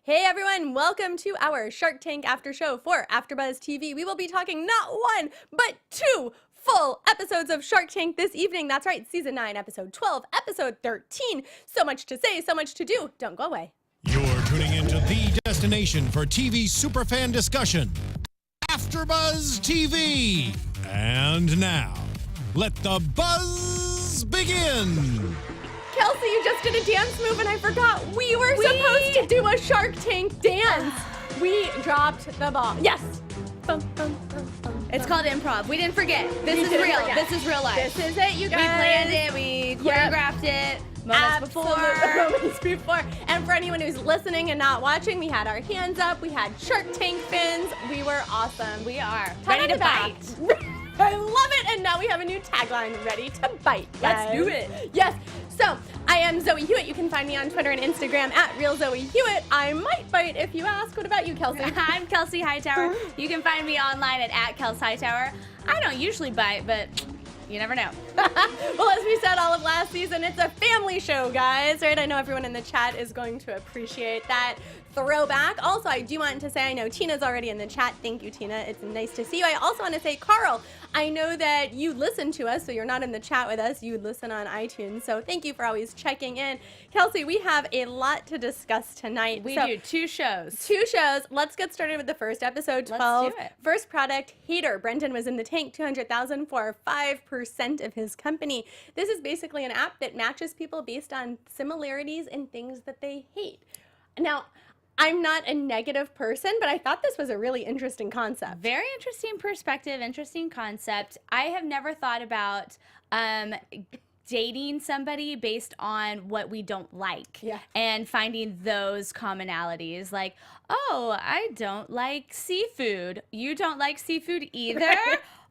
Hey everyone, welcome to our Shark Tank after show for AFTERBUZZ TV. We will be talking not one, but two full episodes of Shark Tank this evening. That's right, season 9, episode 12, episode 13. So much to say, so much to do. Don't go away. You're tuning into the destination for TV superfan discussion, AFTERBUZZ TV. And now, let the buzz begin. Kelsey, you just did a dance move and I forgot we were supposed to do a Shark Tank dance. We dropped the ball. Yes. Bum, bum, bum, bum, It's called improv. We didn't forget. This is didn't real. forget. This is real life. This is it, you guys. We planned it. We choreographed it. Moments Moments before. And for anyone who's listening and not watching, we had our hands up. We had Shark Tank fins. We were awesome. We are Pat ready on to the back. bite. I love it. And now we have a new tagline, ready to bite. Let's guys. do it. Yes. So I am Zoe Hewitt. You can find me on Twitter and Instagram at RealZoeHewitt. I might bite if you ask. What about you, Kelsey? I'm Kelsea Hightower. You can find me online at Kelsea Hightower. I don't usually bite, but you never know. Well, as we said all of last season, it's a family show, guys, right? I know everyone in the chat is going to appreciate that throwback. Also, I do want to say, I know Tina's already in the chat. Thank you, Tina. It's nice to see you. I also want to say, Carl, I know that you listen to us, so you're not in the chat with us. You listen on iTunes, so thank you for always checking in. Kelsey, we have a lot to discuss tonight. We do 2 shows. 2 shows. Let's get started with the first episode, 12. Let's do it. First product, Hater. Brendan was in the tank, $200,000 for 5% of his company. This is basically an app that matches people based on similarities in things that they hate. Now, I'm not a negative person, but I thought this was a really interesting concept. Very interesting perspective, interesting concept. I have never thought about dating somebody based on what we don't like and finding those commonalities. Like, oh, I don't like seafood. You don't like seafood either?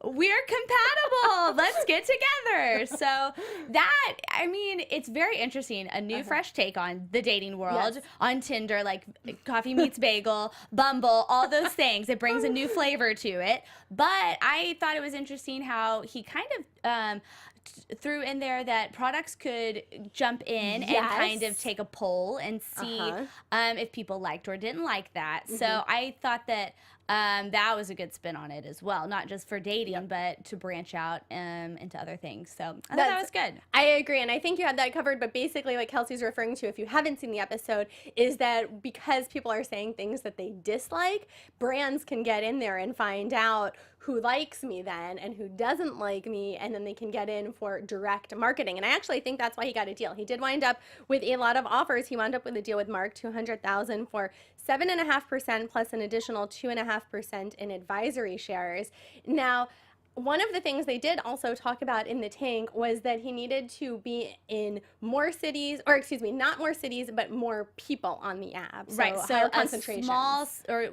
We're compatible. Let's get together. So that, I mean, it's very interesting. A new fresh take on the dating world, on Tinder, like Coffee Meets Bagel, Bumble, all those things. It brings a new flavor to it. But I thought it was interesting how he kind of threw in there that products could jump in and kind of take a poll and see if people liked or didn't like that. So I thought that that was a good spin on it as well, not just for dating, but to branch out into other things. So I thought that was good. I agree, and I think you had that covered, but basically what Kelsey's referring to, if you haven't seen the episode, is that because people are saying things that they dislike, brands can get in there and find out who likes me then and who doesn't like me, and then they can get in for direct marketing. And I actually think that's why he got a deal. He did wind up with a lot of offers. He wound up with a deal with Mark, $200,000 for 7.5% plus an additional 2.5% in advisory shares. Now, one of the things they did also talk about in the tank was that he needed to be in more cities, or excuse me, not more cities, but more people on the app. So right, so higher a concentration. small, or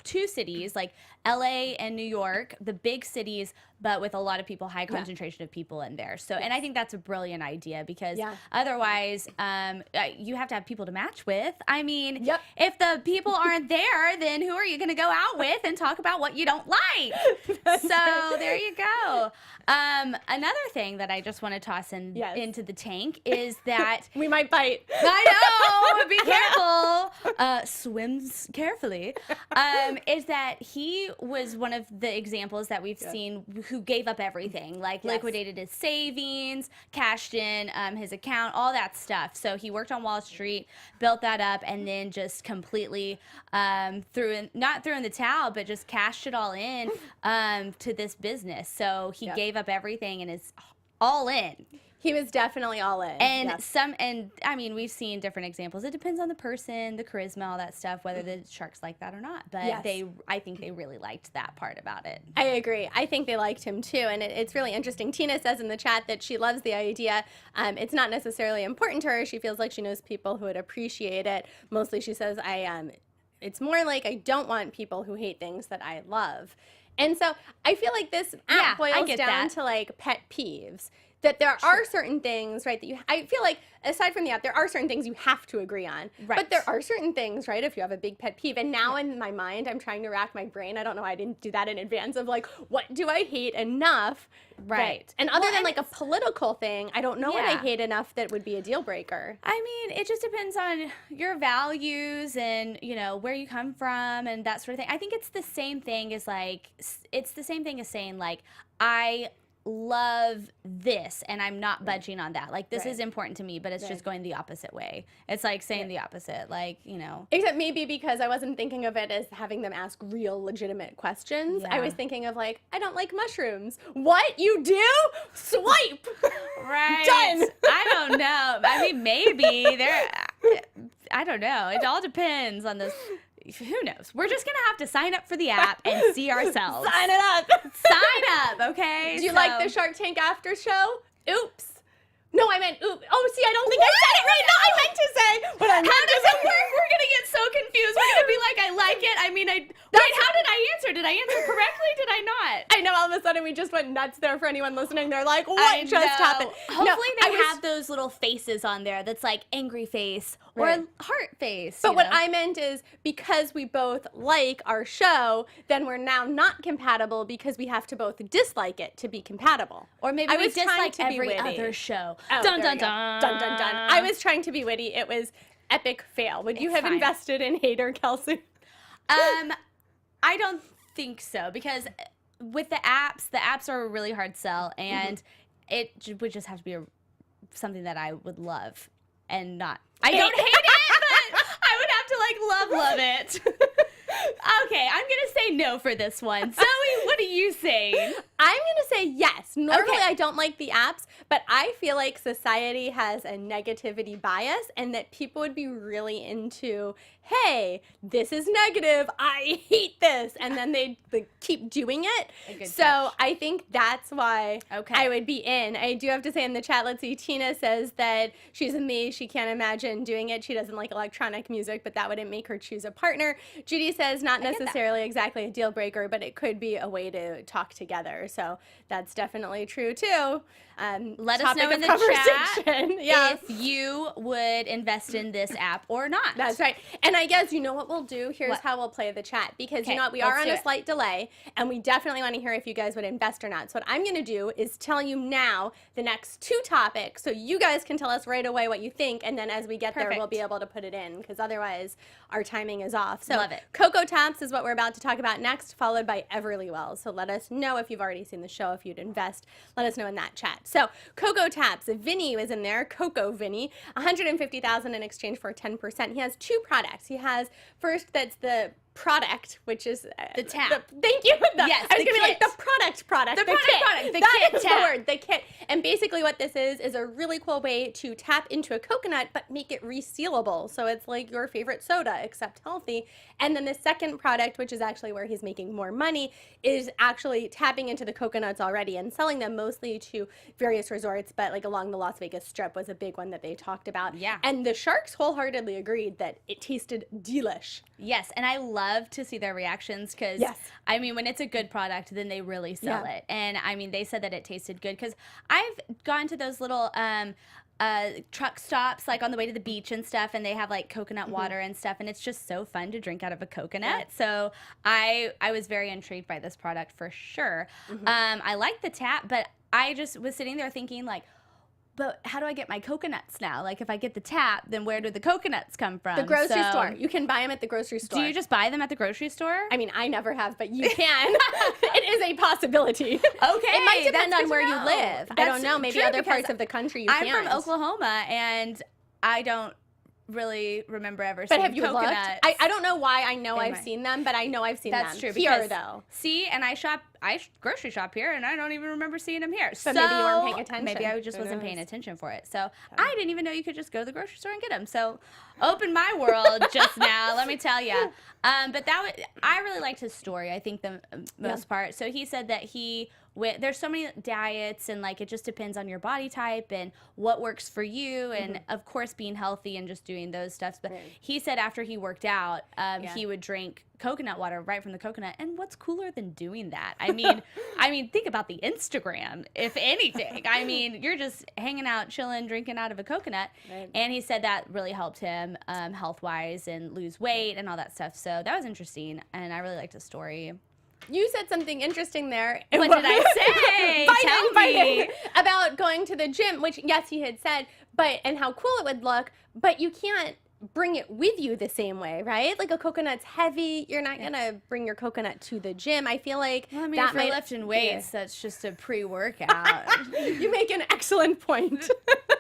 2 cities, like LA and New York, the big cities, but with a lot of people, high concentration of people in there. So, and I think that's a brilliant idea because otherwise you have to have people to match with. I mean, if the people aren't there, then who are you going to go out with and talk about what you don't like? So there you go. Another thing that I just want to toss in into the tank is that we might bite. I know. Be careful. Swims carefully. Is that he was one of the examples that we've seen who gave up everything, like liquidated his savings, cashed in his account, all that stuff. So he worked on Wall Street, built that up, and then just completely not threw in the towel, but just cashed it all in to this business. So he gave up everything and is all in. He was definitely all in. And I mean, we've seen different examples. It depends on the person, the charisma, all that stuff, whether the sharks like that or not. But I think they really liked that part about it. I agree. I think they liked him too. And it's really interesting. Tina says in the chat that she loves the idea. It's not necessarily important to her. She feels like she knows people who would appreciate it. Mostly she says, it's more like I don't want people who hate things that I love. And so I feel like this app boils down to like pet peeves. that there are certain things, right, that I feel like, aside from the app, there are certain things you have to agree on. Right. But there are certain things, right, if you have a big pet peeve. And now in my mind, I'm trying to rack my brain. I don't know why I didn't do that in advance of, like, what do I hate enough? Right. And other than, like, a political thing, I don't know what I hate enough that would be a deal breaker. I mean, it just depends on your values and, you know, where you come from and that sort of thing. I think it's the same thing as, like, it's the same thing as saying, like, I love this and I'm not budging on that. Like, this is important to me, but it's just going the opposite way. It's like saying the opposite, like, you know. Except maybe because I wasn't thinking of it as having them ask real legitimate questions. I was thinking of, like, I don't like mushrooms. What? You do? Swipe! Right. Done! I don't know. I mean, maybe. I don't know. It all depends on this. Who knows? We're just going to have to sign up for the app and see ourselves. Sign it up! Sign up, okay? Do you like the Shark Tank after show? Oops. No, I meant oops. Oh, see, I don't think I said it right. No, I meant to say what I meant. How does it work? We're going to get so confused. We're going to be like, I like it. I mean, wait, how did I answer? Did I answer correctly? Did I not? I know all of a sudden we just went nuts there for anyone listening. They're like, what just happened? Hopefully they have those little faces on there that's like angry face or a heart face. But what I meant is because we both like our show, then we're now not compatible because we have to both dislike it to be compatible. Or maybe we dislike every witty. other show. Oh, dun, there dun, you go. dun. Dun, dun, dun. I was trying to be witty. It was epic fail. Would you have invested in Hater, Kelsey? I don't think so, because with the apps are a really hard sell, and it would just have to be something that I would love and not. I don't hate it, but I would have to love it. Okay, I'm gonna say no for this one. Zoe, what are you saying? I'm gonna say yes. Normally I don't like the apps, but I feel like society has a negativity bias and that people would be really into, hey, this is negative, I hate this, and then they keep doing it. So catch. I think that's why I would be in. I do have to say in the chat, let's see, Tina says that she's in me, she can't imagine doing it. She doesn't like electronic music, but that wouldn't make her choose a partner. Judy says not necessarily exactly a deal breaker, but it could be a way to talk together. So that's definitely true too. Let us know in the chat if you would invest in this app or not. That's right. And I guess you know what we'll do? Here's how we'll play the chat, because you know what, we are on a slight delay and we definitely want to hear if you guys would invest or not. So what I'm going to do is tell you now the next two topics so you guys can tell us right away what you think, and then as we get there we'll be able to put it in, because otherwise our timing is off. So love it. Cocoa Taps is what we're about to talk about next, followed by Everly Wells. So let us know if you've already seen the show, if you'd invest. Let us know in that chat. So Cocoa Taps, Vinny was in there, Coco Vinny, $150,000 in exchange for 10%. He has two products. He has first, that's the product, which is the tap. Thank you. Yes, I was going to be like the product. The product. The that kit is the word, the kit. And basically what this is a really cool way to tap into a coconut but make it resealable. So it's like your favorite soda except healthy. And then the second product, which is actually where he's making more money, is actually tapping into the coconuts already and selling them mostly to various resorts, but like along the Las Vegas Strip was a big one that they talked about. Yeah. And the sharks wholeheartedly agreed that it tasted delish. Yes, and I love to see their reactions, because I mean, when it's a good product, then they really sell it. And I mean, they said that it tasted good, because I've gone to those little truck stops like on the way to the beach and stuff, and they have like coconut water and stuff, and it's just so fun to drink out of a coconut. So I was very intrigued by this product for sure. I like the tap, but I just was sitting there thinking, like, but how do I get my coconuts now? Like, if I get the tap, then where do the coconuts come from? The grocery store. You can buy them at the grocery store. Do you just buy them at the grocery store? I mean, I never have, but you can. It is a possibility. Okay. It might depend on where you live. I don't know. Maybe other parts of the country you can't. I'm from Oklahoma, and I don't really remember ever seeing coconuts. But have you looked? I don't know why I know I've seen them, but I know I've seen them. That's true. Here, though. See, and I grocery shop here, and I don't even remember seeing them here. But maybe you weren't paying attention. Maybe I just wasn't paying attention for it. So I didn't even know you could just go to the grocery store and get them. So opened my world just now, let me tell you. But I really liked his story, I think the most part. So he said that there's so many diets, and like it just depends on your body type and what works for you, and of course being healthy and just doing those stuff. But he said after he worked out, he would drink coconut water right from the coconut. And what's cooler than doing that? I mean, think about the Instagram, if anything. I mean, you're just hanging out, chilling, drinking out of a coconut. Right. And he said that really helped him health-wise and lose weight and all that stuff. So that was interesting, and I really liked his story. You said something interesting there. What did I say? Tell me. About going to the gym, which, yes, he had said, and how cool it would look, but you can't bring it with you the same way, right? Like a coconut's heavy. You're not going to bring your coconut to the gym. I feel like well, I mean, that if you're might lifting weights, that's just a pre-workout. You make an excellent point.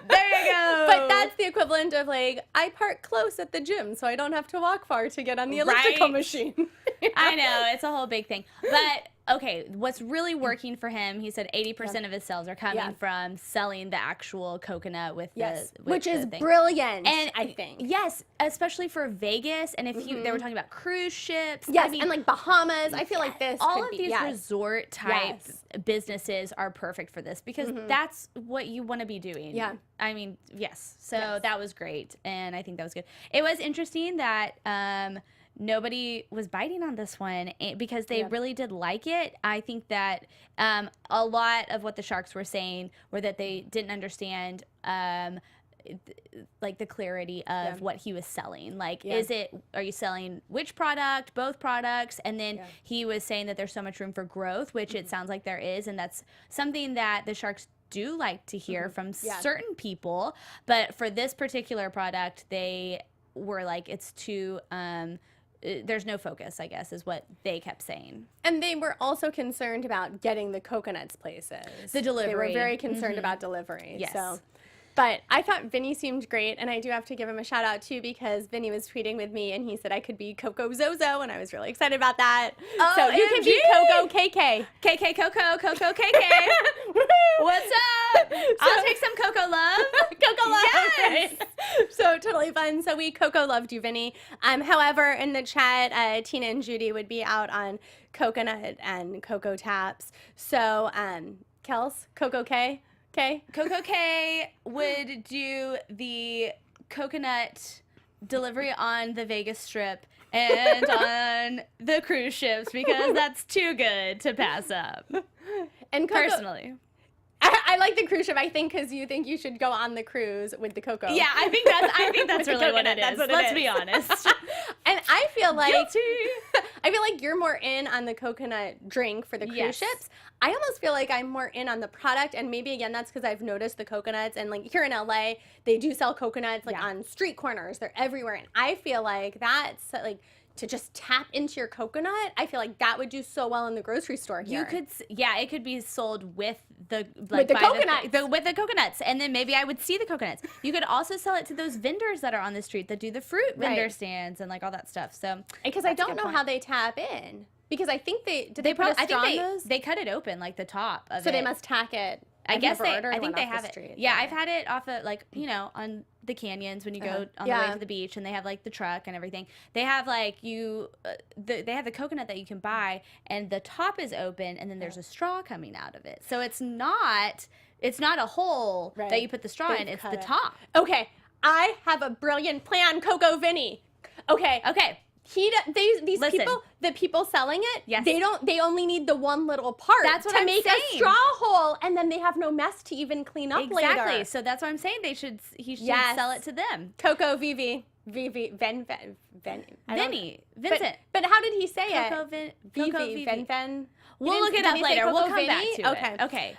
There you go. But that's the equivalent of like, I park close at the gym, so I don't have to walk far to get on the elliptical machine. I know, it's a whole big thing. But okay, what's really working for him, he said 80% of his sales are coming from selling the actual coconut with the which is thing. brilliant, and I think. Yes, especially for Vegas, and if they were talking about cruise ships. Yes, I mean, and like Bahamas. I feel like this all could of be, these resort type businesses are perfect for this because that's what you want to be doing. Yeah. I mean, yes. So that was great, and I think that was good. It was interesting that nobody was biting on this one because they really did like it. I think that a lot of what the sharks were saying were that they didn't understand like the clarity of what he was selling. Like, are you selling which product, both products? And then he was saying that there's so much room for growth, which it sounds like there is. And that's something that the sharks do like to hear from certain people. But for this particular product, they were like, it's too, there's no focus, I guess, is what they kept saying. And they were also concerned about getting the coconuts places. The delivery. They were very concerned about delivery. Yes. So. But I thought Vinny seemed great, and I do have to give him a shout out too because Vinny was tweeting with me, and he said I could be Coco Zozo, and I was really excited about that. Oh, so you can be Coco KK. KK Coco, Coco KK. What's up? I'll take some Coco love. Coco love. Yes. So totally fun. So we Coco loved you, Vinny. However, in the chat, Tina and Judy would be out on coconut and cocoa taps. So Kels, Coco K. Coco K would do the coconut delivery on the Vegas Strip and on the cruise ships because that's too good to pass up. And Coco, personally. I like the cruise ship, I think, because you think you should go on the cruise with the cocoa. Yeah, I think that's really what it is. Let's be honest. And I feel like guilty. I feel like you're more in on the coconut drink for the cruise ships. I almost feel like I'm more in on the product, and maybe again that's because I've noticed the coconuts, and like here in LA they do sell coconuts like on street corners. They're everywhere, and I feel like that's like to just tap into your coconut. I feel like that would do so well in the grocery store here. You could, it could be sold with the coconuts. With the coconuts, and then maybe I would see the coconuts. You could also sell it to those vendors that are on the street that do the fruit vendor stands and like all that stuff. So because I don't know how they tap in. Because I think they put a straw in those? They cut it open like the top of it. So they must tack it. I think they have it. Yeah, I've had it off of like, on the canyons when you go on the way to the beach, and they have like the truck and everything. They have like they have the coconut that you can buy, and the top is open, and then there's a straw coming out of it. So it's not a hole that you put the straw in. It's the top. Okay, I have a brilliant plan, Coco Vinny. Okay. These people, the people selling it, they only need the one little part to make a straw hole, and then they have no mess to even clean up later. Exactly. So that's what I'm saying. He should sell it to them. Coco Vinny. Vincent. But how did he say it? Ven. We'll look it up later. We'll come back to it. Okay.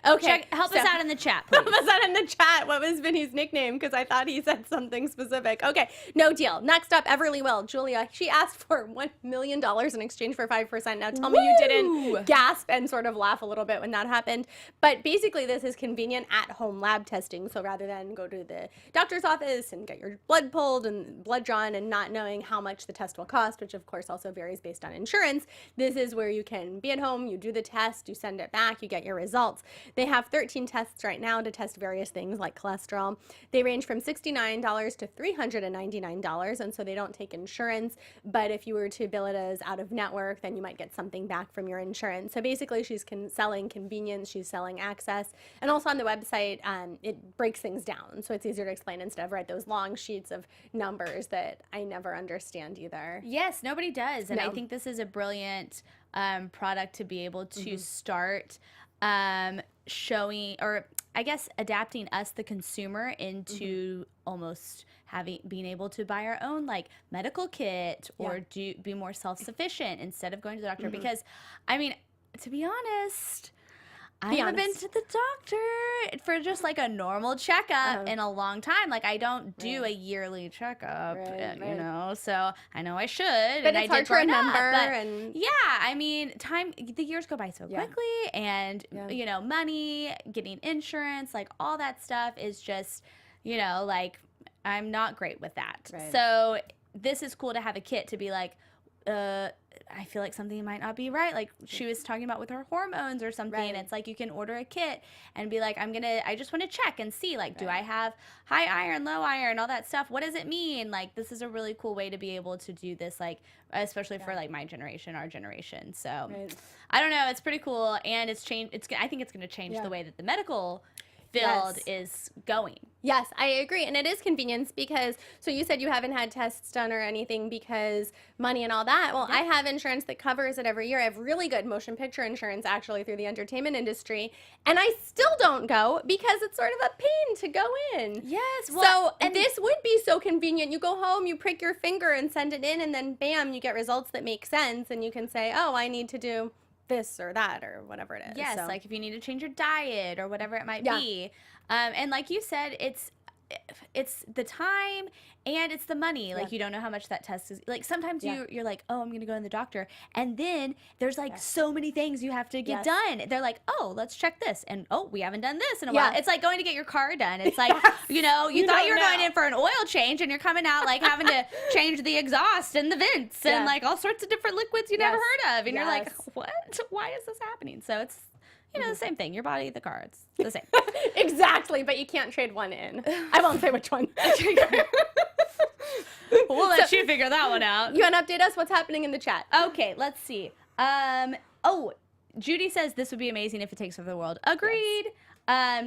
Help us out in the chat, please. Help us out in the chat. What was Vinny's nickname? Because I thought he said something specific. Okay, no deal. Next up, Everly Will. Julia, she asked for $1 million in exchange for 5%. Now tell me you didn't gasp and sort of laugh a little bit when that happened. But basically, this is convenient at-home lab testing. So rather than go to the doctor's office and get your blood pulled and blood drawn and not knowing how much the test will cost, which of course also varies based on insurance, this is where you can be at home, you do do the test, you send it back, you get your results. They have 13 tests right now to test various things like cholesterol. They range from $69 to $399, and so they don't take insurance, but if you were to bill it as out of network, then you might get something back from your insurance. So basically she's selling convenience, she's selling access, and also on the website it breaks things down so it's easier to explain instead of those long sheets of numbers that I never understand either. Yes, nobody does, and No. I think this is a brilliant product to be able to start showing, or I guess adapting us, the consumer, into almost being able to buy our own like medical kit or be more self-sufficient instead of going to the doctor. Because I mean, to be honest, I haven't been to the doctor for just like a normal checkup in a long time. Like I don't do a yearly checkup, you know, so I know I should. But and it's I hard did to remember. yeah, I mean, the years go by so quickly, and you know, money, getting insurance, like all that stuff is just, you know, like I'm not great with that. So this is cool to have a kit to be like, I feel like something might not be right. Like she was talking about with her hormones or something. And it's like you can order a kit and be like, I just want to check and see, like, do I have high iron, low iron, all that stuff? What does it mean? Like, this is a really cool way to be able to do this, like, especially for like my generation, our generation. So I don't know. It's pretty cool. And it's changed. I think it's going to change the way that the medical field is going. Yes, I agree. And it is convenience because, so you said you haven't had tests done or anything because money and all that. Well, I have insurance that covers it every year. I have really good motion picture insurance actually through the entertainment industry. And I still don't go because it's sort of a pain to go in. Yes. Well, so this would be so convenient. You go home, you prick your finger and send it in, and then bam, you get results that make sense. And you can say, oh, I need to do this or that or whatever it is. Yes, like if you need to change your diet or whatever it might be. And like you said, it's the time and it's the money. Like you don't know how much that test is. Like sometimes you're like, oh, I'm gonna go to the doctor, and then there's like so many things you have to get done. They're like, oh, let's check this, and oh, we haven't done this in a while. It's like going to get your car done. It's like you know, you thought you were going in for an oil change, and you're coming out like having to change the exhaust and the vents and like all sorts of different liquids you never heard of, and you're like, what? Why is this happening? So it's, you know, the same thing. Your body, the car, it's the same. Exactly, but you can't trade one in. I won't say which one. We'll let you figure that one out. You want to update us? What's happening in the chat? Okay, let's see. Oh, Judy says this would be amazing if it takes over the world. Agreed.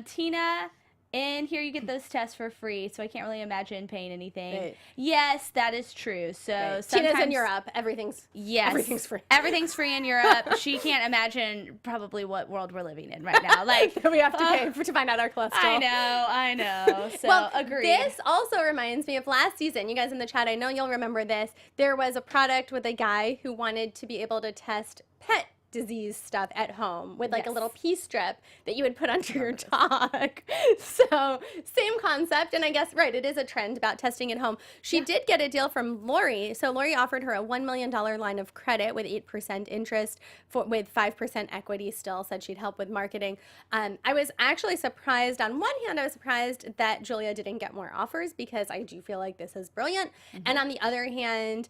Tina, in here you get those tests for free, so I can't really imagine paying anything. Yes, that is true. So Tina's in Europe. Everything's free. Everything's free in Europe. She can't imagine probably what world we're living in right now. Like we have to pay to find out our cholesterol. I know. So well, agreed. This also reminds me of last season. You guys in the chat, I know you'll remember this. There was a product with a guy who wanted to be able to test pet disease stuff at home with like a little pee strip that you would put under your dog. So same concept, and I guess it is a trend about testing at home. She did get a deal from Lori. So Lori offered her a $1 million line of credit with 8% interest with 5% equity still, said she'd help with marketing. I was actually surprised. On one hand, I was surprised that Julia didn't get more offers because I do feel like this is brilliant. And on the other hand,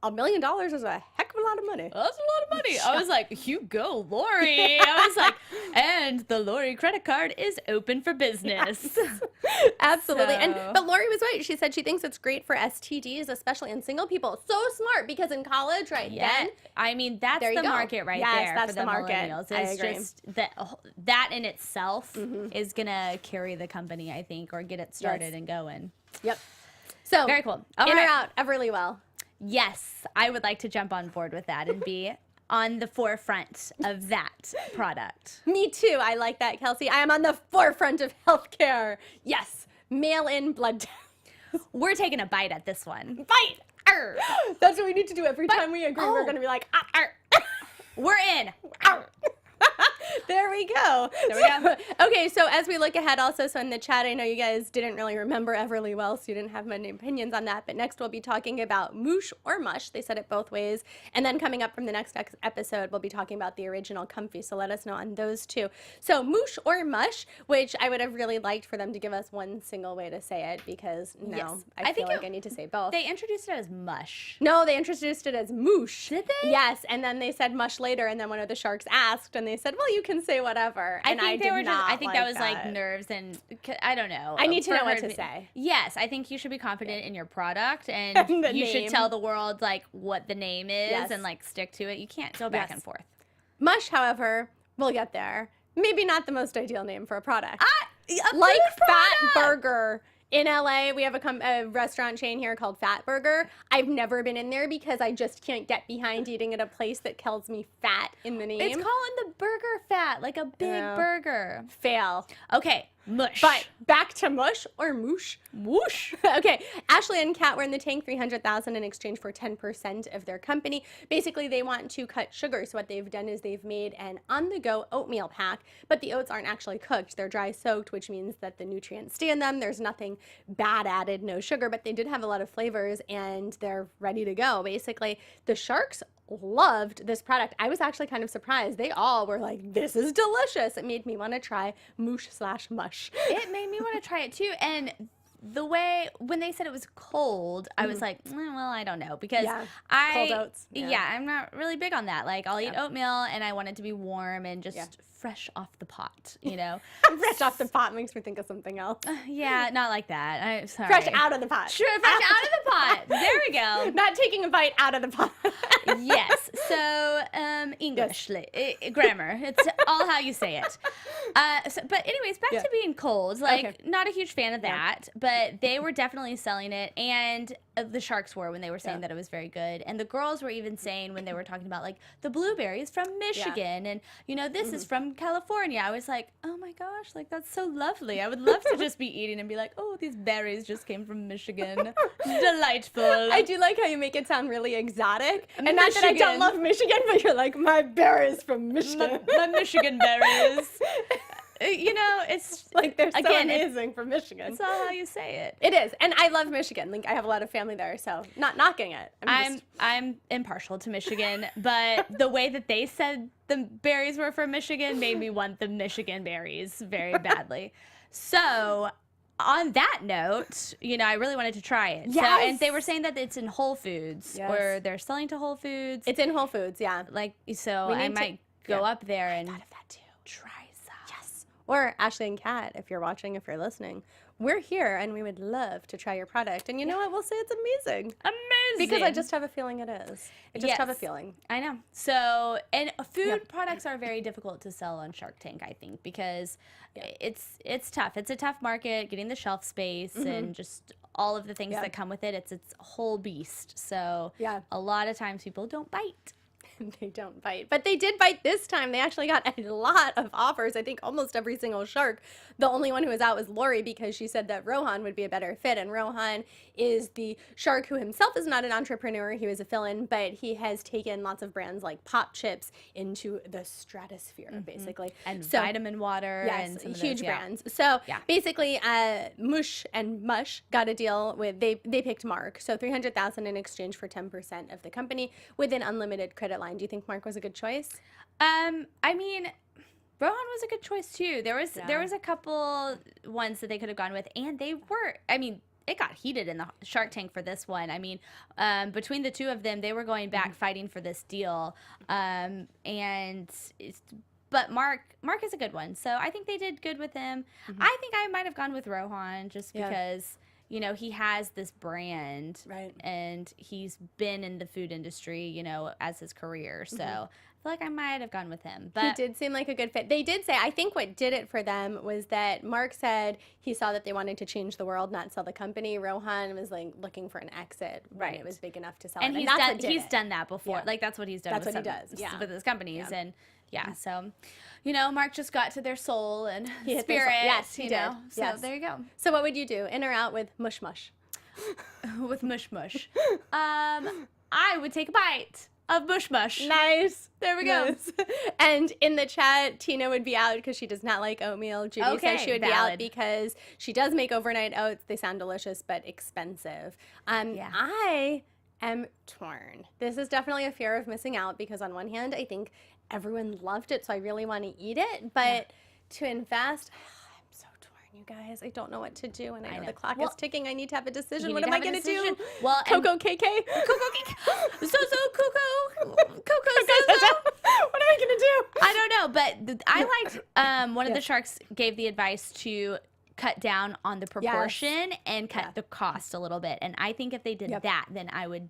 $1 million is a heck of a lot of money. That's a lot of money. I was like, you go, Lori. I was like, and the Lori credit card is open for business. Yes. Absolutely. So. But Lori was right. She said she thinks it's great for STDs, especially in single people. So smart, because in college, then. I mean, that's the market right there that's for the market. millennials. I It's agree. just that in itself is going to carry the company, I think, or get it started and going. Yep. So very cool. In or out, Everlywell. Yes, I would like to jump on board with that and be on the forefront of that product. Me too. I like that, Kelsey. I am on the forefront of healthcare. Yes. Mail-in blood tests. We're taking a bite at this one. Bite! Arr. That's what we need to do every time we agree. We're going to be like, We're in. There we go. Okay, so as we look ahead also, so in the chat, I know you guys didn't really remember Everly well, so you didn't have many opinions on that, but next we'll be talking about moosh or mush. They said it both ways. And then coming up from the next episode, we'll be talking about the original comfy, so let us know on those two. So moosh or mush, which I would have really liked for them to give us one single way to say it, because no, I feel like I need to say both. They introduced it as mush. No, they introduced it as moosh. Did they? Yes, and then they said mush later, and then one of the sharks asked, and they said, well, you can say whatever. I think that was like nerves, and I don't know. I need to know what to say. Yes, I think you should be confident in your product, and you should tell the world like what the name is and like stick to it. You can't go back and forth. Mush, however, we'll get there. Maybe not the most ideal name for a product. Like Fat Burger. In LA, we have a restaurant chain here called Fat Burger. I've never been in there because I just can't get behind eating at a place that calls me fat in the name. It's calling the burger fat, like a big burger. Fail. Okay, mush. But back to mush or moosh? Whoosh. Okay, Ashley and Kat were in the tank, $300,000 in exchange for 10% of their company. Basically, they want to cut sugar. So what they've done is they've made an on-the-go oatmeal pack, but the oats aren't actually cooked. They're dry soaked, which means that the nutrients stay in them. There's nothing bad added, no sugar, but they did have a lot of flavors and they're ready to go. Basically, the sharks loved this product. I was actually kind of surprised. They all were like, this is delicious. It made me want to try moosh/mush. It made me want to try it too. And the way, when they said it was cold, I was like, well, I don't know. Because cold oats. I'm not really big on that. Like, I'll eat oatmeal and I want it to be warm and just fresh off the pot, you know? Fresh off the pot makes me think of something else. Yeah, not like that. I'm sorry. Fresh out of the pot. Sure, fresh out of the pot. There we go. Not taking a bite out of the pot. Yes. So, English, grammar. It's all how you say it. But anyways, back to being cold. Like, not a huge fan of that, but they were definitely selling it, and the sharks were when they were saying that it was very good. And the girls were even saying when they were talking about, like, the blueberries from Michigan, and, you know, this is from California. I was like, oh my gosh, like, that's so lovely. I would love to just be eating and be like, oh, these berries just came from Michigan. Delightful. I do like how you make it sound really exotic. And not that I don't love Michigan, but you're like, my berries from Michigan. My Michigan berries. You know, it's like they're so amazing from Michigan. It's all how you say it. It is, and I love Michigan. Like, I have a lot of family there, so not knocking it. I'm impartial to Michigan, but the way that they said the berries were from Michigan made me want the Michigan berries very badly. So, on that note, you know, I really wanted to try it. Yes. So, and they were saying that it's in Whole Foods, or they're selling to Whole Foods. It's in Whole Foods, yeah. Like, so I might go up there and thought of that too. Try some. Yes. Or Ashley and Kat, if you're watching, if you're listening, we're here and we would love to try your product. And you know what? We'll say it's amazing. Amazing. Because I just have a feeling it is. I just have a feeling. I know. So, and food products are very difficult to sell on Shark Tank, I think, because it's tough. It's a tough market, getting the shelf space and just all of the things that come with it. It's a whole beast. So, a lot of times people don't bite. They don't bite. But they did bite this time. They actually got a lot of offers. I think almost every single shark. The only one who was out was Lori, because she said that Rohan would be a better fit. And Rohan is the shark who himself is not an entrepreneur. He was a fill-in, but he has taken lots of brands like Pop Chips into the stratosphere, basically. And vitamin water and some of huge those, brands. So basically, Moosh and Mush got a deal with, they picked Mark. So $300,000 in exchange for 10% of the company with an unlimited credit line. Do you think Mark was a good choice? I mean, Rohan was a good choice too. There was a couple ones that they could have gone with, and they were, I mean, it got heated in the Shark Tank for this one. I mean, between the two of them, they were going back fighting for this deal. But Mark is a good one, so I think they did good with him. I think I might have gone with Rohan just because, you know, he has this brand, and he's been in the food industry, you know, as his career. So I feel like I might have gone with him. But he did seem like a good fit. They did say, I think what did it for them was that Mark said he saw that they wanted to change the world, not sell the company. Rohan was like looking for an exit when it was big enough to sell. And he's done that before. Like, that's what he's done. That's with what he does. with his companies. And so, you know, Mark just got to their soul and he spirit. Yes, he did. So there you go. So what would you do? In or out with Mush Mush? With Mush Mush. I would take a bite. of Bush Mush. Nice. There we go. Nice. And in the chat, Tina would be out because she does not like oatmeal. Judy says she would be out because she does make overnight oats. They sound delicious, but expensive. I am torn. This is definitely a fear of missing out because on one hand, I think everyone loved it, so I really want to eat it. But to invest, I'm so torn, you guys. I don't know what to do, and I know the clock is ticking. I need to have a decision. What am I going to do? Well, Coco KK? Coco KK. Zozo Coco. Coco Zozo. What am I going to do? I don't know, but I liked one of the sharks gave the advice to cut down on the proportion and cut the cost a little bit. And I think if they did that, then I would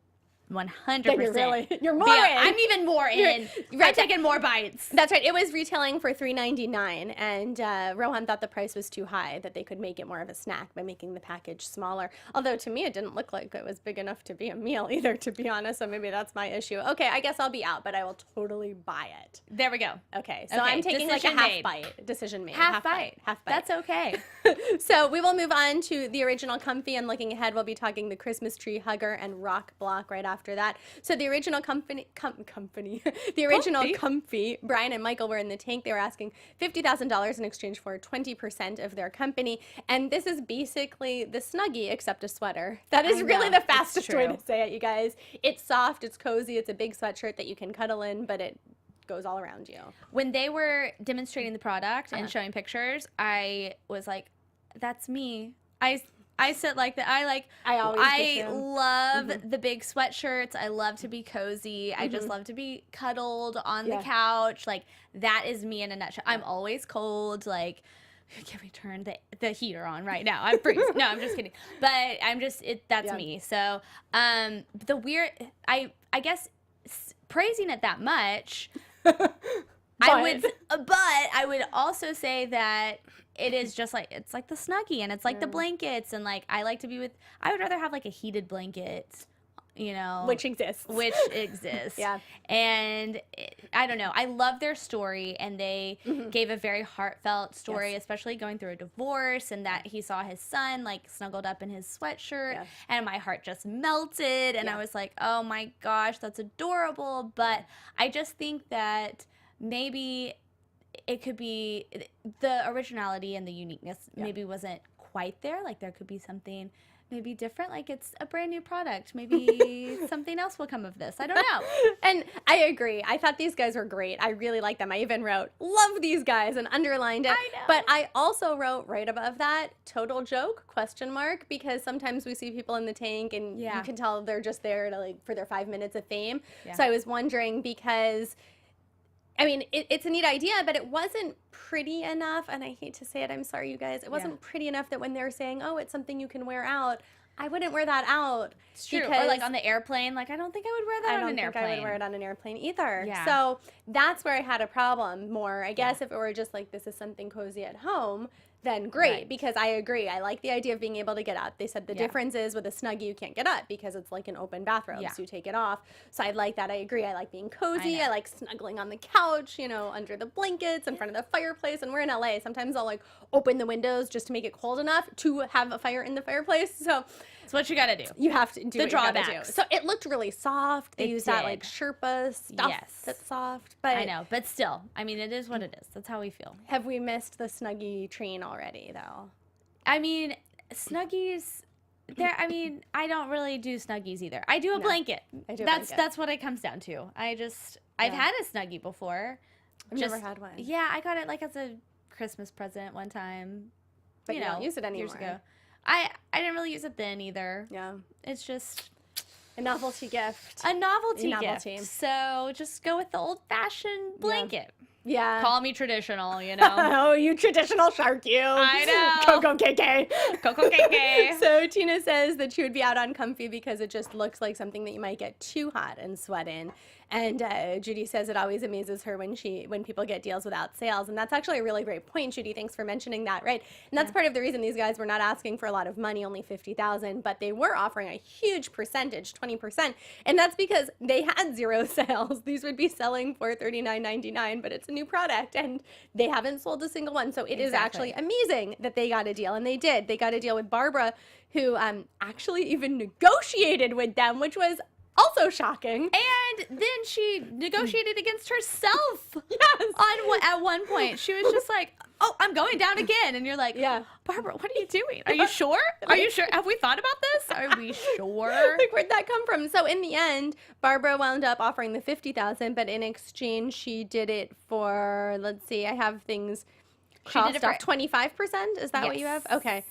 100%. You're more in. I'm even more in. I'm taking more bites. That's right. It was retailing for $3.99, and Rohan thought the price was too high, that they could make it more of a snack by making the package smaller. Although to me, it didn't look like it was big enough to be a meal either, to be honest. So maybe that's my issue. Okay, I guess I'll be out, but I will totally buy it. There we go. Okay, so I'm taking like a half bite. Decision made. Half bite. Half bite. That's okay. So we will move on to the original Comfy, and looking ahead, we'll be talking the Christmas Tree Hugger and Rock Block right after that. So the original Comfy, Brian and Michael were in the tank. They were asking $50,000 in exchange for 20% of their company. And this is basically the Snuggie, except a sweater. That is really the fastest way to say it, you guys. It's soft, it's cozy, it's a big sweatshirt that you can cuddle in, but it goes all around you. When they were demonstrating the product and showing pictures, I was like, that's me. I said like that. I love the big sweatshirts. I love to be cozy. I just love to be cuddled on the couch. Like, that is me in a nutshell. I'm always cold. Like, can we turn the heater on right now? I'm freezing. No, I'm just kidding. But that's me. So, I guess praising it that much, I would also say that it is just like, it's like the Snuggie, and it's like the blankets, and like I would rather have like a heated blanket, you know, which exists. Yeah. And I don't know, I love their story, and they gave a very heartfelt story, especially going through a divorce, and that he saw his son like snuggled up in his sweatshirt, and my heart just melted, and I was like, oh my gosh, that's adorable. But I just think that maybe it could be the originality and the uniqueness maybe wasn't quite there. Like, there could be something maybe different, like it's a brand new product. Maybe something else will come of this. I don't know. And I agree. I thought these guys were great. I really like them. I even wrote, love these guys, and underlined it. I know. But I also wrote right above that, total joke, ? Because sometimes we see people in the tank and you can tell they're just there to for their 5 minutes of fame. So I was wondering, because I mean, it's a neat idea, but it wasn't pretty enough, and I hate to say it, I'm sorry, you guys, it wasn't pretty enough that when they're saying, oh, it's something you can wear out, I wouldn't wear that out. It's true. Or like on the airplane, like I don't think I would wear that on an airplane. I would wear it on an airplane either. Yeah. So that's where I had a problem more. I guess if it were just like, this is something cozy at home, then great, because I agree. I like the idea of being able to get up. They said the difference is with a Snuggie, you can't get up because it's like an open bathrobe, so you take it off. So I like that. I agree. I like being cozy. I like snuggling on the couch, you know, under the blankets, in front of the fireplace. And we're in LA. Sometimes I'll like open the windows just to make it cold enough to have a fire in the fireplace. So it's what you got to do. You have to do the drawbacks. So it looked really soft. They used that like Sherpa stuff that's soft. But I know, but still, I mean, it is what it is. That's how we feel. Have we missed the Snuggie train already, though? I mean, Snuggies, I don't really do Snuggies either. I do a blanket. I do That's what it comes down to. I've had a Snuggie before. I've never had one. Yeah, I got it like as a Christmas present one time. But you don't use it anymore. Years ago. I didn't really use it then either. Yeah. It's just a novelty gift. A novelty gift. So just go with the old-fashioned blanket. Yeah. Call me traditional, you know. Oh, you traditional shark, you. I know. Coco KK. Coco KK. So Tina says that she would be out on Comfy because it just looks like something that you might get too hot and sweat in. And Judy says it always amazes her when people get deals without sales. And that's actually a really great point, Judy. Thanks for mentioning that, right? And that's part of the reason these guys were not asking for a lot of money, only $50,000, but they were offering a huge percentage, 20%. And that's because they had 0 sales. These would be selling for $39.99, but it's a new product and they haven't sold a single one. So it is actually amazing that they got a deal, and they did. They got a deal with Barbara, who actually even negotiated with them, which was Also shocking. And then she negotiated against herself. Yes. At one point, she was just like, "Oh, I'm going down again," and you're like, Yeah. Barbara, what are you doing? Are you sure? Are you sure? Have we thought about this? Are we sure? Like, where'd that come from? So in the end, Barbara wound up offering the $50,000, but in exchange, she did it for, let's see, I have things crossed off 25%. Is that what you have? Okay.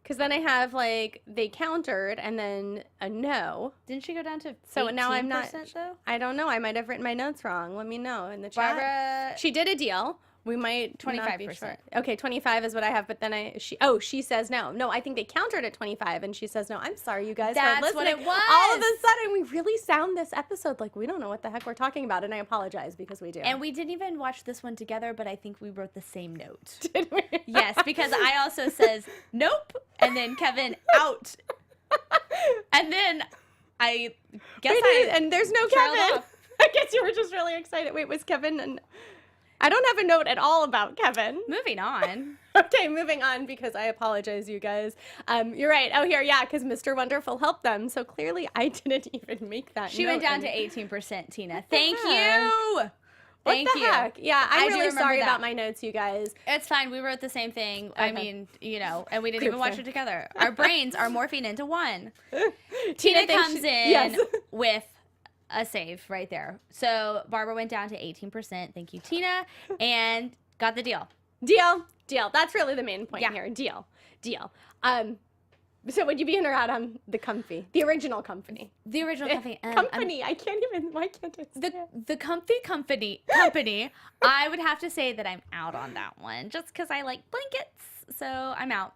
Because then I have, like, they countered and then a no. Didn't she go down to 18%, So now I'm not, though? I don't know. I might have written my notes wrong. Let me know in the chat. Barbara, She did a deal. We might 25%. Sure. Okay, 25 is what I have, but then she says no. No, I think they countered at 25 and she says no. I'm sorry, you guys. That's for listening. what it was. All of a sudden, we really sound this episode like we don't know what the heck we're talking about, and I apologize because we do. and we didn't even watch this one together, but I think we wrote the same note. Did we? Yes, because I also says nope, and then Kevin out, and then I guess and there's no trailed Kevin. off. I guess you were just really excited. Wait, was Kevin? And I don't have a note at all about Kevin. Moving on. Okay, moving on because I apologize, you guys. You're right. Oh, here, yeah, because Mr. Wonderful helped them. So clearly I didn't even make that She note. went down to 18%, Tina. Thank heck? you. Thank What the you. heck? Yeah, I I'm do really remember sorry that. about my notes, you guys. It's fine. We wrote the same thing. I Okay. mean, you know, and we didn't Group even watch thing. it together. Our brains are morphing into one. Tina Tina thinks comes in yes. with a save right there. So Barbara went down to 18%. Thank you, Tina, and got the deal. Deal. That's really the main point Yeah. here. Deal. So would you be in or out on the comfy? The original company. The original company. Company. I can't even, why can't I say it? The comfy company. I would have to say that I'm out on that one, just because I like blankets. So I'm out.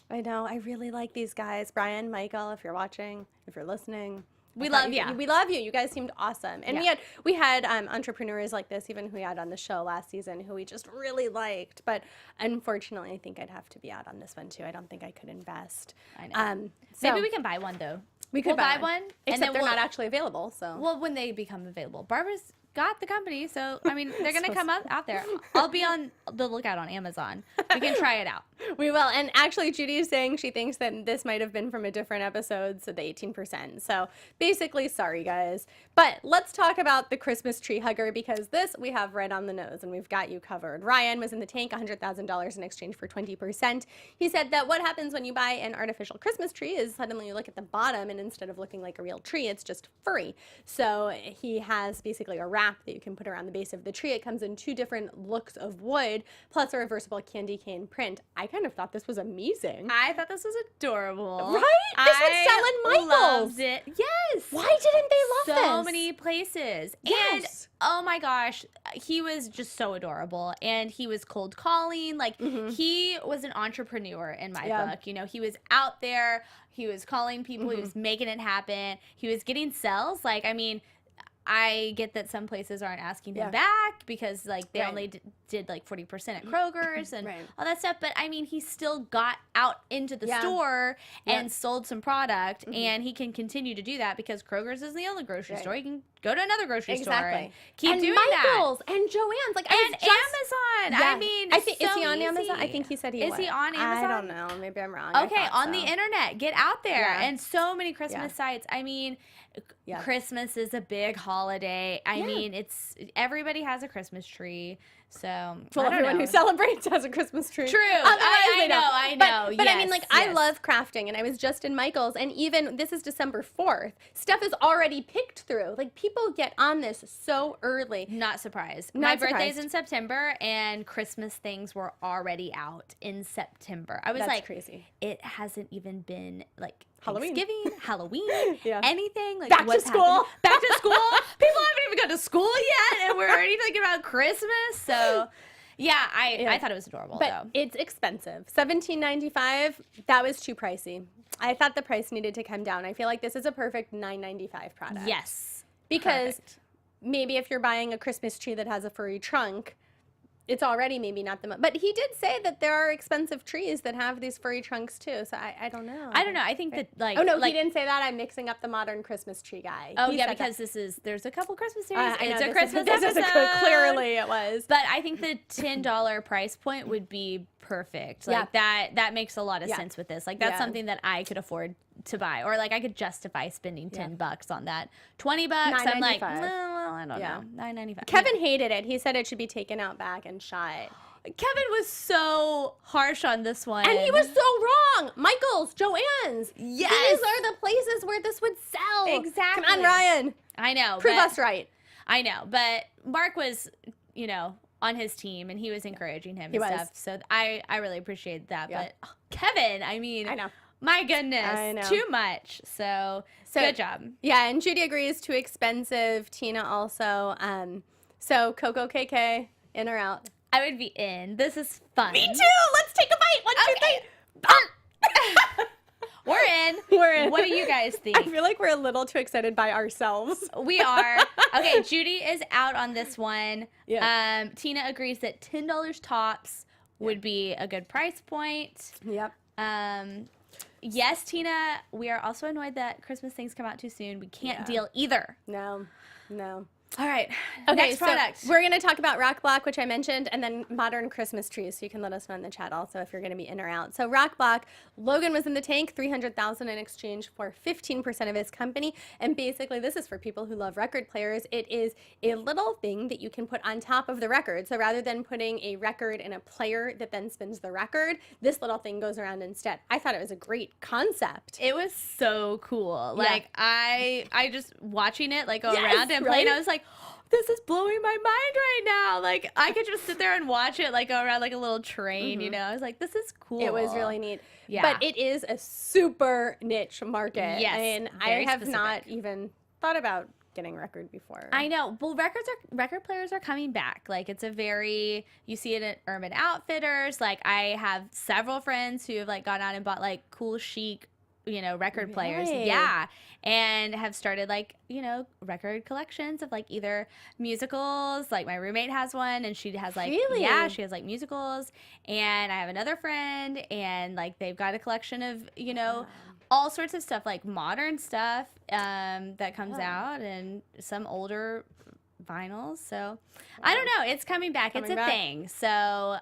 I know. I really like these guys. Brian, Michael, if you're watching, if you're listening. We I thought love ya. We love you. You guys seemed awesome. And Yeah. we had entrepreneurs like this, even who we had on the show last season, who we just really liked. But unfortunately, I think I'd have to be out on this one too. I don't think I could invest. I know. So Maybe we can buy one though. we'll buy one, Except and then they're we'll, not actually available. So Well, when they become available. Barbara's got the company, so I mean, they're gonna So come out there. I'll be on the lookout on Amazon. We can try it out. we will. And actually, Judy is saying she thinks that this might have been from a different episode, so the 18%. So basically, sorry, guys. But let's talk about the Christmas tree hugger, because this we have right on the nose, and we've got you covered. Ryan was in the tank, $100,000 in exchange for 20%. He said that what happens when you buy an artificial Christmas tree is suddenly you look at the bottom, and instead of looking like a real tree, it's just furry. So he has basically a wrap that you can put around the base of the tree. It comes in 2 different looks of wood, plus a reversible candy cane print. I kind of thought this was amazing. I thought this was adorable. Right? This would sell in Michael's. Loved it. Yes. Why didn't they love this? So many places. Yes. And oh my gosh, he was just so adorable. And he was cold calling. Like he was an entrepreneur in my book. You know, he was out there, he was calling people, he was making it happen. He was getting sales. Like, I mean, I get that some places aren't asking him back because like they only did like 40% at Kroger's and all that stuff. But I mean, he still got out into the store and sold some product, and he can continue to do that because Kroger's is the only grocery store. He can go to another grocery store and keep doing Michael's that. and Joann's, like, And Amazon. Yeah. I mean, I think so is he on easy. Amazon? I think he said he was. Is he on Amazon? I don't know. Maybe I'm wrong. Okay, on the internet, get out there. Yeah. And so many Christmas sites. I mean, Christmas is a big holiday. I mean, it's everybody has a Christmas tree. So well, everyone who celebrates has a Christmas tree. True. Otherwise, I know. But I mean, like, I love crafting, and I was just in Michael's, and even this is December 4th. Stuff is already picked through. Like, people get on this so early. Not surprised. Not My surprised. birthday's in September, and Christmas things were already out in September. I was That's like, crazy. It hasn't even been like Halloween. Thanksgiving, Halloween, anything. Like, Back to what's school. happening? Back to school. People haven't even gone to school yet, and we're already thinking about Christmas. So, yeah, I thought it was adorable, but though. it's expensive. $17.95. That was too pricey. I thought the price needed to come down. I feel like this is a perfect $9.95 product. Yes. Because maybe if you're buying a Christmas tree that has a furry trunk, it's already maybe not the most. But he did say that there are expensive trees that have these furry trunks too. So I don't know. I don't know. I think that like. Oh no, like, he didn't say that. I'm mixing up the modern Christmas tree guy. Oh He yeah, said because there's a couple Christmas series. I know, It's a Christmas this is episode. clearly it was. But I think the $10 price point would be perfect. Like that makes a lot of sense with this. Like that's something that I could afford to buy, or like I could justify spending $10 on that. $20, I'm like, well, I don't know, $9.95. Kevin hated it. He said it should be taken out back and shot. Kevin was so harsh on this one. And he was so wrong. Michael's, Joanne's. Yes. These are the places where this would sell. Exactly. Come on, Ryan. I know. Prove us right. I know. But Mark was, you know, on his team, and he was encouraging him and stuff. So I really appreciated that. Yeah. But Kevin, I mean, I know. My goodness. I know. Too much. So good job. Yeah, and Judy agrees, too expensive. Tina also. So Coco KK, in or out? I would be in. This is fun. Me too. Let's take a bite. 1, 2, 3. We're in. We're in. What do you guys think? I feel like we're a little too excited by ourselves. We are. Okay, Judy is out on this one. Yeah. Tina agrees that $10 tops would be a good price point. Yep. Yes, Tina, we are also annoyed that Christmas things come out too soon. We can't deal either. No. All right. Okay, next product. So we're going to talk about Rock Block, which I mentioned, and then modern Christmas trees. So you can let us know in the chat also if you're going to be in or out. So Rock Block, Logan was in the tank, $300,000 in exchange for 15% of his company. And basically, this is for people who love record players. It is a little thing that you can put on top of the record. So rather than putting a record in a player that then spins the record, this little thing goes around instead. I thought it was a great concept. It was so cool. Like I just watching it like go around and play, right? and I was like, this is blowing my mind right now. Like I could just sit there and watch it like go around like a little train, you know. I was like, this is cool. It was really neat. Yeah. But it is a super niche market. Yes, And I very have specific. not even thought about getting record before. I know. Well, record players are coming back. Like it's a very, you see it at Urban Outfitters. Like I have several friends who have like gone out and bought like cool chic, you know, record players. Really? Yeah. And have started like, you know, record collections of like either musicals. Like my roommate has one and she has like, Really? yeah, she has like musicals. And I have another friend and like they've got a collection of, you know, all sorts of stuff, like modern stuff that comes out and some older vinyls. So I don't know. It's coming back. It's a thing. So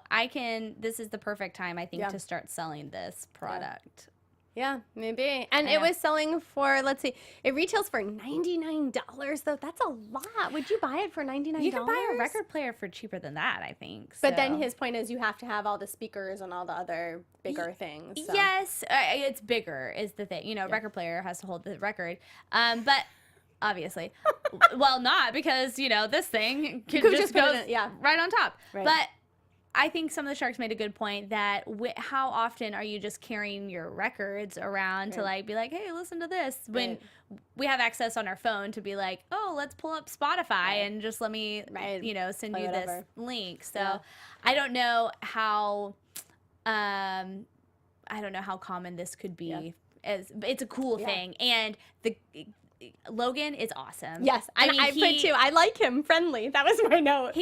this is the perfect time, I think, to start selling this product. Yeah, maybe. And it was selling for, let's see, it retails for $99 though. That's a lot. Would you buy it for $99? You can buy a record player for cheaper than that, I think. But then his point is you have to have all the speakers and all the other bigger things. So. Yes, it's bigger is the thing. You know, record player has to hold the record. But obviously, well, not because, you know, this thing can just go right on top. Right. But I think some of the Sharks made a good point that how often are you just carrying your records around to like be like, hey, listen to this, when we have access on our phone to be like, oh, let's pull up Spotify and just let me, you know, send you this link. So I don't know how, common this could be. It's a cool thing, and Logan is awesome. Yes, I put too. I like him, friendly. That was my note.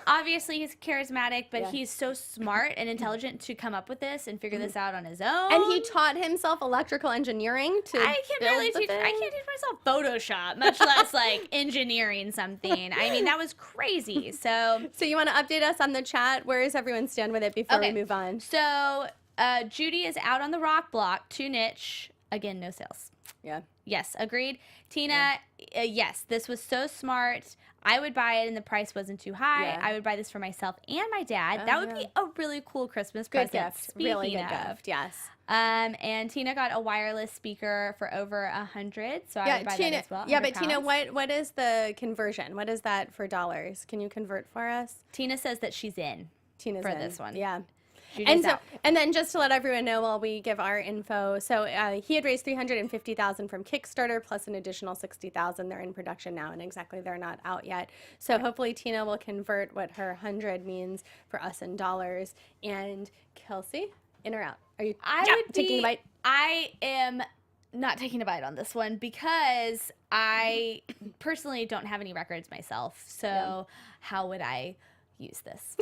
Obviously he's charismatic, but he's so smart and intelligent to come up with this and figure this out on his own. And he taught himself electrical engineering to I can't teach myself Photoshop, much less like engineering something. I mean, that was crazy. So you want to update us on the chat? Where does everyone stand with it before we move on? So Judy is out on the Rock Block, too niche. Again, no sales. Yeah. Yes, agreed. Tina, yes, this was so smart. I would buy it and the price wasn't too high. I would buy this for myself and my dad. That would be a really cool Christmas present. Gift. Really good gift, yes. And Tina got a wireless speaker for over $100, so I would buy that as well. Yeah, but Tina, what is the conversion? What is that for dollars? Can you convert for us? Tina says that she's in for this one. Yeah. And then just to let everyone know while we give our info, so he had raised $350,000 from Kickstarter plus an additional $60,000. They're in production now, and they're not out yet. So hopefully Tina will convert what her 100 means for us in dollars. And Kelsey, in or out? Are you taking a bite? I am not taking a bite on this one because I personally don't have any records myself. So how would I use this?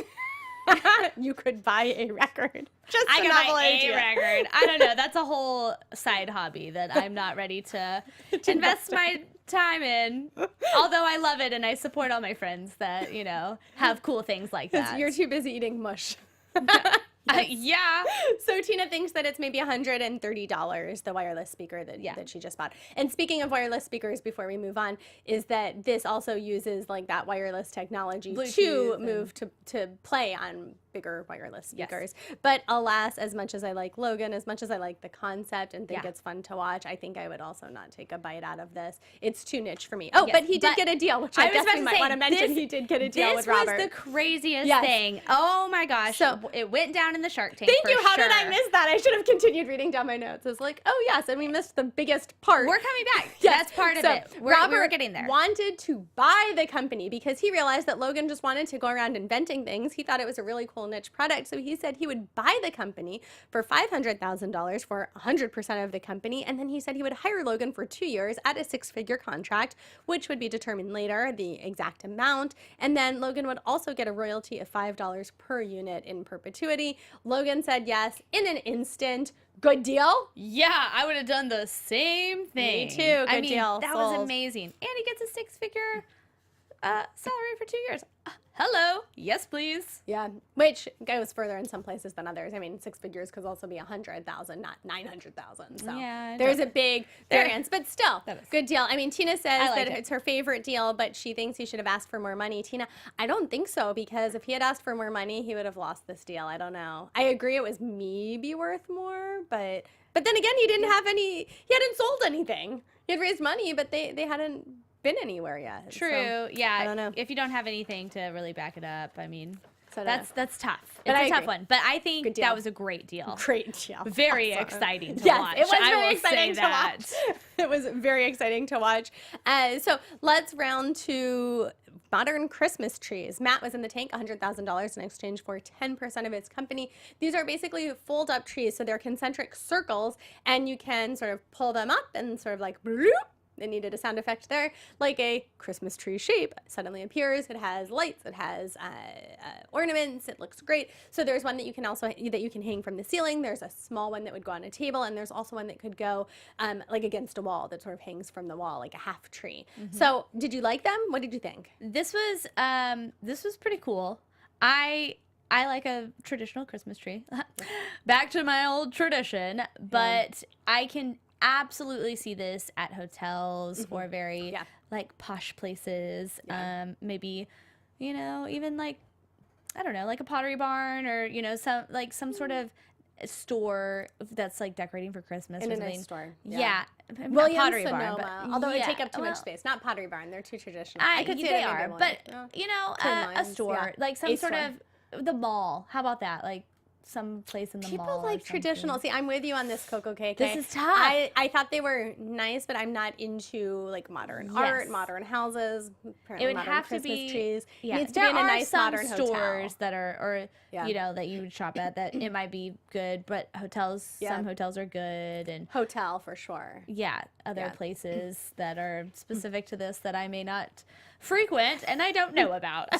You could buy a record. I could buy a record. I don't know. That's a whole side hobby that I'm not ready to invest my time in. Although I love it and I support all my friends that, you know, have cool things like that. You're too busy eating mush. Yeah. So Tina thinks that it's maybe $130, the wireless speaker that she just bought. And speaking of wireless speakers, before we move on, is that this also uses like that wireless technology Bluetooth to move to play on bigger wireless speakers. But alas, as much as I like Logan, as much as I like the concept and think it's fun to watch, I think I would also not take a bite out of this. It's too niche for me. Oh, but he did get a deal, which I guess we might want to mention. He did get a deal with Robert. This was the craziest thing. Oh my gosh. So it went down in the Shark Tank. Thank you. How did I miss that? I should have continued reading down my notes. It's like, oh yes, and we missed the biggest part. We're coming back. That's part of it. We're getting there. Wanted to buy the company because he realized that Logan just wanted to go around inventing things. He thought it was a really cool niche product, so he said he would buy the company for $500,000 for 100% of the company, and then he said he would hire Logan for 2 years at a 6-figure contract, which would be determined later, the exact amount, and then Logan would also get a royalty of $5 per unit in perpetuity. Logan said yes in an instant. Good deal? Yeah, I would have done the same thing. Me too. Good deal. That was amazing. And he gets a 6-figure salary for 2 years. Hello. Yes, please. Yeah, which goes further in some places than others. I mean, 6 figures could also be 100,000, not 900,000. So there's a big variance, but still, good deal. I mean, Tina says that it's her favorite deal, but she thinks he should have asked for more money. Tina, I don't think so, because if he had asked for more money, he would have lost this deal. I don't know. I agree it was maybe worth more, but then again, he hadn't sold anything. He had raised money, but they hadn't been anywhere yet. True. So, yeah. I don't know. If you don't have anything to really back it up, I mean, So that's tough. But It's a tough one. But I think deal. that was a great deal. Great deal. Very exciting to Yes, watch. it was I very will exciting say to that. watch. It was very exciting to watch. So let's round to modern Christmas trees. Matt was in the tank, $100,000 in exchange for 10% of its company. These are basically fold-up trees, so they're concentric circles, and you can sort of pull them up and sort of like bloop. It needed a sound effect there, like a Christmas tree shape suddenly appears. It has lights, it has ornaments, it looks great. So there's one that you can hang from the ceiling. There's a small one that would go on a table, and there's also one that could go like against a wall that sort of hangs from the wall, like a half tree. So did you like them? What did you think? This was pretty cool. I like a traditional Christmas tree. Back to my old tradition, but I can absolutely see this at hotels or very like posh places. Maybe, even like, I don't know, like a Pottery Barn, or some sort of store that's like decorating for Christmas in or a something. nice store. Yeah. Williams Pottery Sonoma, Barn, but although it would take up too much space. Not Pottery Barn, they're too traditional. I could see they it are, but a store, like some sort of the mall. How about that? Like some place in the mall. People like traditional. See, I'm with you on this, Coco KK. This is tough. I thought they were nice, but I'm not into like modern art, modern houses. It would have to be trees. Yeah, it needs to be in a nice modern stores hotel. that are, that you would shop at that it might be good, but hotels. Some hotels are good, and hotel for sure. Yeah, other places that are specific to this that I may not frequent and I don't know about.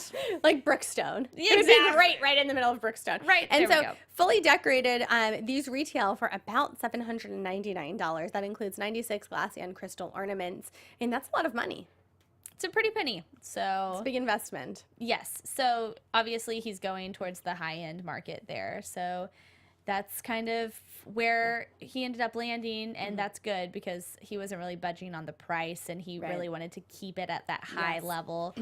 Like Brookstone. Exactly. It would be right in the middle of Brookstone. Right. And so fully decorated, these retail for about $799. That includes 96 glass and crystal ornaments. And that's a lot of money. It's a pretty penny. So it's a big investment. Yes. So obviously he's going towards the high-end market there. So that's kind of where he ended up landing, and that's good because he wasn't really budging on the price, and he really wanted to keep it at that high level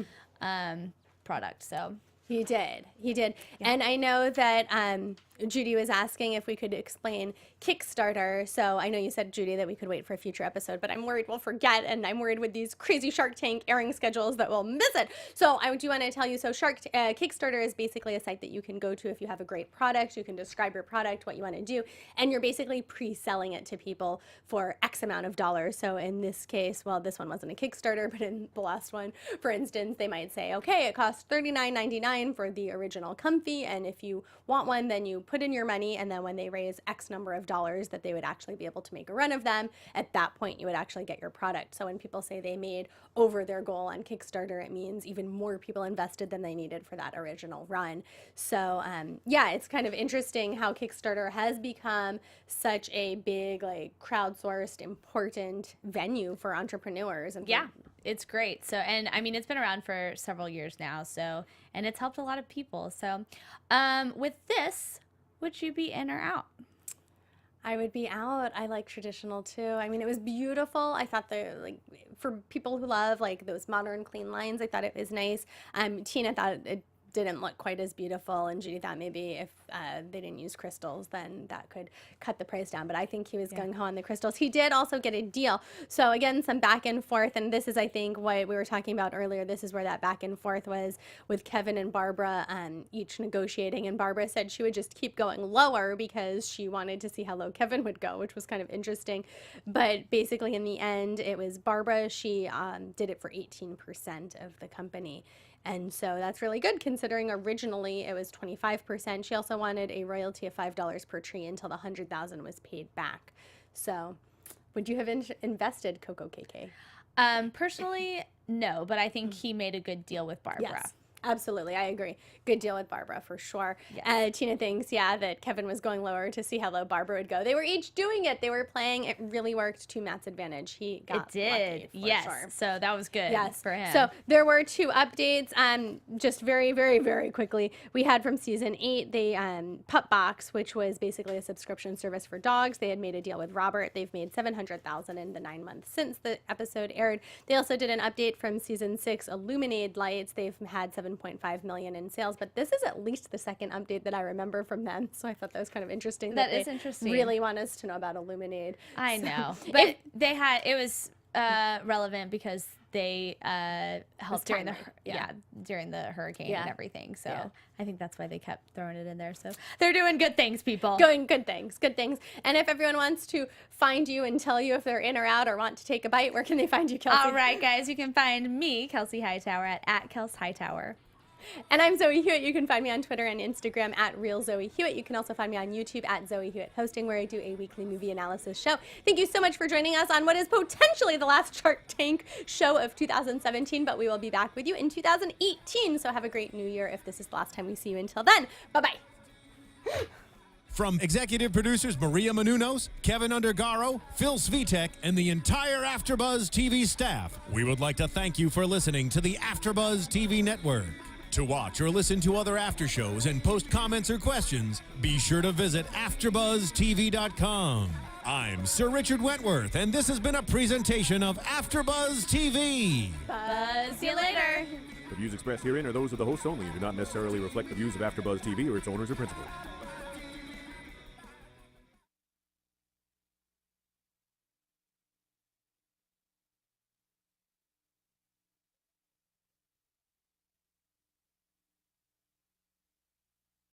product. So he did. Yeah. And I know that Judy was asking if we could explain Kickstarter. So I know you said, Judy, that we could wait for a future episode, but I'm worried we'll forget, and I'm worried with these crazy Shark Tank airing schedules that we'll miss it. So I do want to tell you, so Kickstarter is basically a site that you can go to if you have a great product. You can describe your product, what you want to do, and you're basically pre-selling it to people for X amount of dollars. So in this case, well, this one wasn't a Kickstarter, but in the last one, for instance, they might say, okay, it costs $39.99 for the original comfy, and if you want one, then you put in your money, and then when they raise X number of dollars that they would actually be able to make a run of them, at that point you would actually get your product. So when people say they made over their goal on Kickstarter, it means even more people invested than they needed for that original run. So yeah, it's kind of interesting how Kickstarter has become such a big, like, crowdsourced, important venue for entrepreneurs. And it's great. So, and I mean, it's been around for several years now. So, and it's helped a lot of people. So, with this, would you be in or out? I would be out. I like traditional too. I mean, it was beautiful. I thought for people who love like those modern clean lines, I thought it was nice. Tina thought it didn't look quite as beautiful, and Judy thought maybe if they didn't use crystals, then that could cut the price down. But I think he was gung-ho on the crystals. He did also get a deal. So again, some back and forth, and this is, I think, what we were talking about earlier. This is where that back and forth was with Kevin and Barbara, each negotiating, and Barbara said she would just keep going lower because she wanted to see how low Kevin would go, which was kind of interesting. But basically, in the end, it was Barbara. She did it for 18% of the company. And so that's really good considering originally it was 25%. She also wanted a royalty of $5 per tree until the $100,000 was paid back. So would you have invested Coco KK? Personally, no, but I think he made a good deal with Barbara. Yes. Absolutely, I agree. Good deal with Barbara for sure. Yes. Tina thinks, that Kevin was going lower to see how low Barbara would go. They were each doing it. They were playing. It really worked to Matt's advantage. He got lucky, for sure. So that was good for him. So there were 2 updates. Just very, very, very quickly. We had from season 8 the Pup Box, which was basically a subscription service for dogs. They had made a deal with Robert. They've made $700,000 in the 9 months since the episode aired. They also did an update from season 6, Illuminate Lights. They've had $7.5 million in sales, but this is at least the second update that I remember from them. So I thought that was kind of interesting. That is interesting. Really want us to know about Illuminate. I know, but it was relevant because they helped during the hurricane and everything. So I think that's why they kept throwing it in there. So they're doing good things, people. Good things. And if everyone wants to find you and tell you if they're in or out or want to take a bite, where can they find you, Kelsey? All right, guys, you can find me, Kelsea Hightower, at Kelsea Hightower. And I'm Zoe Hewitt. You can find me on Twitter and Instagram at @RealZoeHewitt. You can also find me on YouTube at Zoe Hewitt Hosting, where I do a weekly movie analysis show. Thank you so much for joining us on what is potentially the last Shark Tank show of 2017, but we will be back with you in 2018. So have a great new year if this is the last time we see you. Until then, bye-bye. From executive producers Maria Menounos, Kevin Undergaro, Phil Svitek, and the entire AfterBuzz TV staff, we would like to thank you for listening to the AfterBuzz TV network. To watch or listen to other after shows and post comments or questions, be sure to visit AfterBuzzTV.com. I'm Sir Richard Wentworth, and this has been a presentation of AfterBuzz TV. Buzz. See you later. The views expressed herein are those of the hosts only and do not necessarily reflect the views of AfterBuzz TV or its owners or principals.